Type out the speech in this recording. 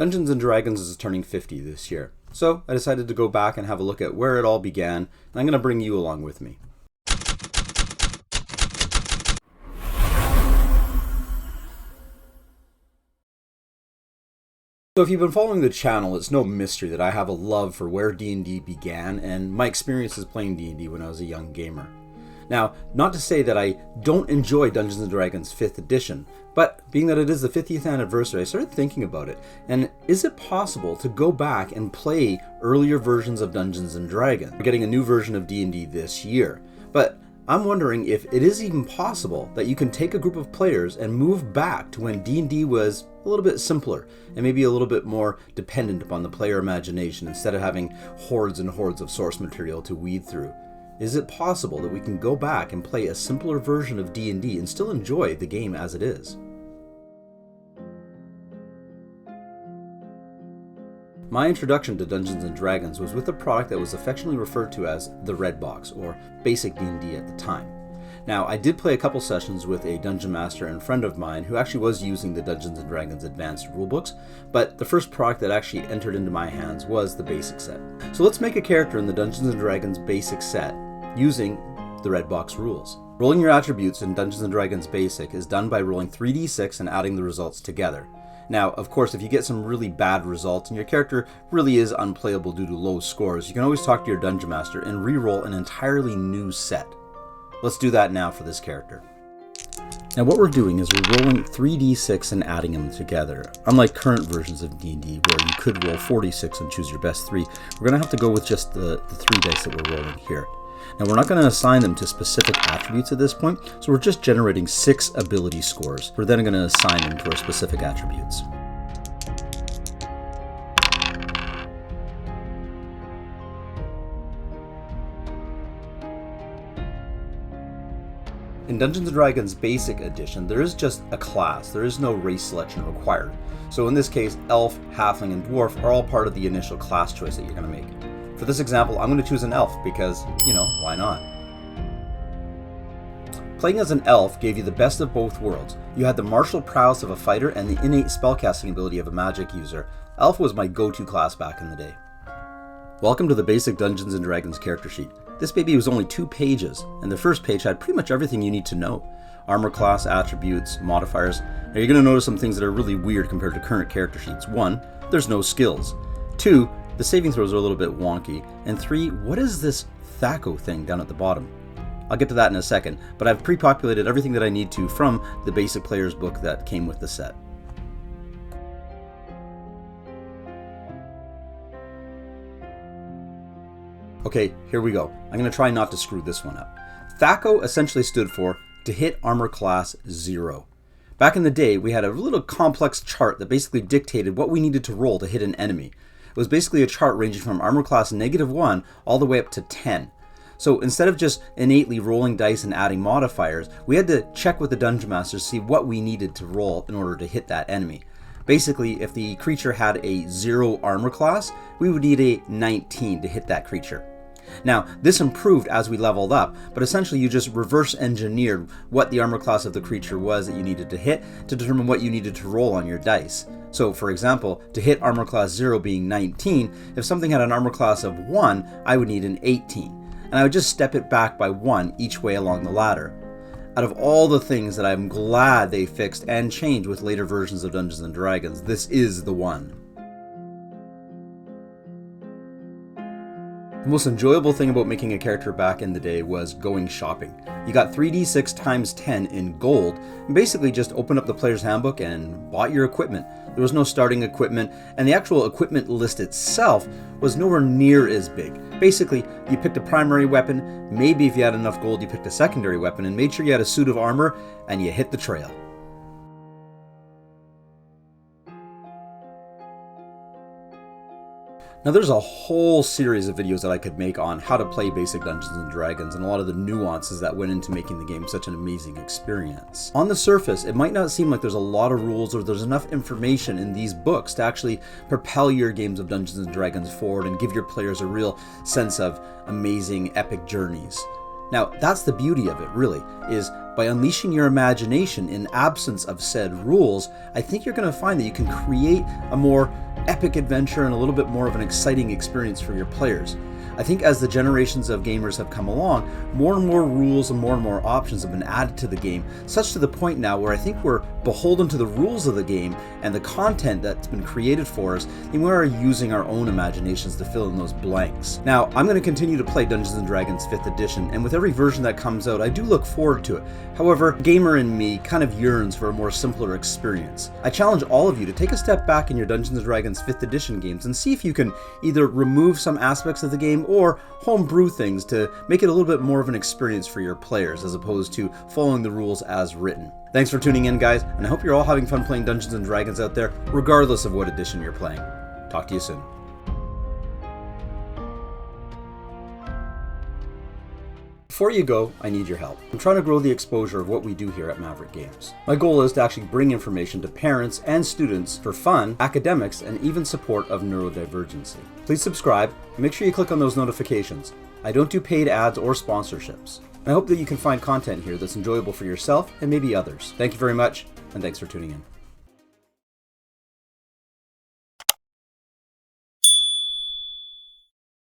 Dungeons & Dragons is turning 50 this year, so I decided to go back and have a look at where it all began, and I'm going to bring you along with me. So if you've been following the channel, it's no mystery that I have a love for where D&D began and my experiences playing D&D when I was a young gamer. Now, not to say that I don't enjoy Dungeons & Dragons 5th edition, but being that it is the 50th anniversary, I started thinking about it, and is it possible to go back and play earlier versions of Dungeons & Dragons? We're getting a new version of D&D this year, but I'm wondering if it is even possible that you can take a group of players and move back to when D&D was a little bit simpler and maybe a little bit more dependent upon the player imagination instead of having hordes and hordes of source material to weed through. Is it possible that we can go back and play a simpler version of D&D and still enjoy the game as it is? My introduction to Dungeons & Dragons was with a product that was affectionately referred to as the Red Box, or basic D&D at the time. Now, I did play a couple sessions with a dungeon master and friend of mine who actually was using the Dungeons & Dragons Advanced Rulebooks, but the first product that actually entered into my hands was the basic set. So let's make a character in the Dungeons & Dragons basic set using the Red Box rules. Rolling your attributes in Dungeons & Dragons Basic is done by rolling 3d6 and adding the results together. Now, of course, if you get some really bad results and your character really is unplayable due to low scores, you can always talk to your dungeon master and re-roll an entirely new set. Let's do that now for this character. Now what we're doing is we're rolling 3d6 and adding them together. Unlike current versions of D&D where you could roll 4d6 and choose your best 3, we're going to have to go with just the 3 dice that we're rolling here. Now we're not going to assign them to specific attributes at this point, so we're just generating 6 ability scores. We're then going to assign them to our specific attributes. In Dungeons & Dragons Basic Edition, there is just a class. There is no race selection required. So in this case, Elf, Halfling, and Dwarf are all part of the initial class choice that you're going to make. For this example, I'm going to choose an Elf because, why not? Playing as an Elf gave you the best of both worlds. You had the martial prowess of a fighter and the innate spellcasting ability of a magic user. Elf was my go-to class back in the day. Welcome to the basic Dungeons & Dragons character sheet. This baby was only 2 pages, and the first page had pretty much everything you need to know. Armor class, attributes, modifiers. Now you're going to notice some things that are really weird compared to current character sheets. 1, there's no skills. 2, the saving throws are a little bit wonky. And 3, what is this THACO thing down at the bottom? I'll get to that in a second, but I've pre-populated everything that I need to from the basic player's book that came with the set. Okay, here we go. I'm going to try not to screw this one up. THACO essentially stood for to hit armor class 0. Back in the day, we had a little complex chart that basically dictated what we needed to roll to hit an enemy. It was basically a chart ranging from armor class -1 all the way up to 10. So instead of just innately rolling dice and adding modifiers, we had to check with the dungeon master to see what we needed to roll in order to hit that enemy. Basically, if the creature had a 0 armor class, we would need a 19 to hit that creature. Now, this improved as we leveled up, but essentially you just reverse engineered what the armor class of the creature was that you needed to hit to determine what you needed to roll on your dice. So, for example, to hit armor class 0 being 19, if something had an armor class of 1, I would need an 18. And I would just step it back by 1 each way along the ladder. Out of all the things that I'm glad they fixed and changed with later versions of Dungeons & Dragons, this is the one. The most enjoyable thing about making a character back in the day was going shopping. You got 3d6 times 10 in gold, and basically just opened up the player's handbook and bought your equipment. There was no starting equipment, and the actual equipment list itself was nowhere near as big. Basically, you picked a primary weapon, maybe if you had enough gold you picked a secondary weapon, and made sure you had a suit of armor, and you hit the trail. Now there's a whole series of videos that I could make on how to play basic Dungeons & Dragons and a lot of the nuances that went into making the game such an amazing experience. On the surface, it might not seem like there's a lot of rules or there's enough information in these books to actually propel your games of Dungeons & Dragons forward and give your players a real sense of amazing, epic journeys. Now, that's the beauty of it, really, is by unleashing your imagination in absence of said rules, I think you're going to find that you can create a more epic adventure and a little bit more of an exciting experience for your players. I think as the generations of gamers have come along, more and more rules and more options have been added to the game, such to the point now where I think we're beholden to the rules of the game and the content that's been created for us, and we are using our own imaginations to fill in those blanks. Now, I'm going to continue to play Dungeons & Dragons 5th edition, and with every version that comes out, I do look forward to it. However, gamer in me kind of yearns for a more simpler experience. I challenge all of you to take a step back in your Dungeons & Dragons 5th edition games and see if you can either remove some aspects of the game or homebrew things to make it a little bit more of an experience for your players as opposed to following the rules as written. Thanks for tuning in, guys, and I hope you're all having fun playing Dungeons & Dragons out there, regardless of what edition you're playing. Talk to you soon. Before you go, I need your help. I'm trying to grow the exposure of what we do here at Maverick Games. My goal is to actually bring information to parents and students for fun, academics, and even support of neurodivergency. Please subscribe and make sure you click on those notifications. I don't do paid ads or sponsorships. I hope that you can find content here that's enjoyable for yourself and maybe others. Thank you very much, and thanks for tuning in.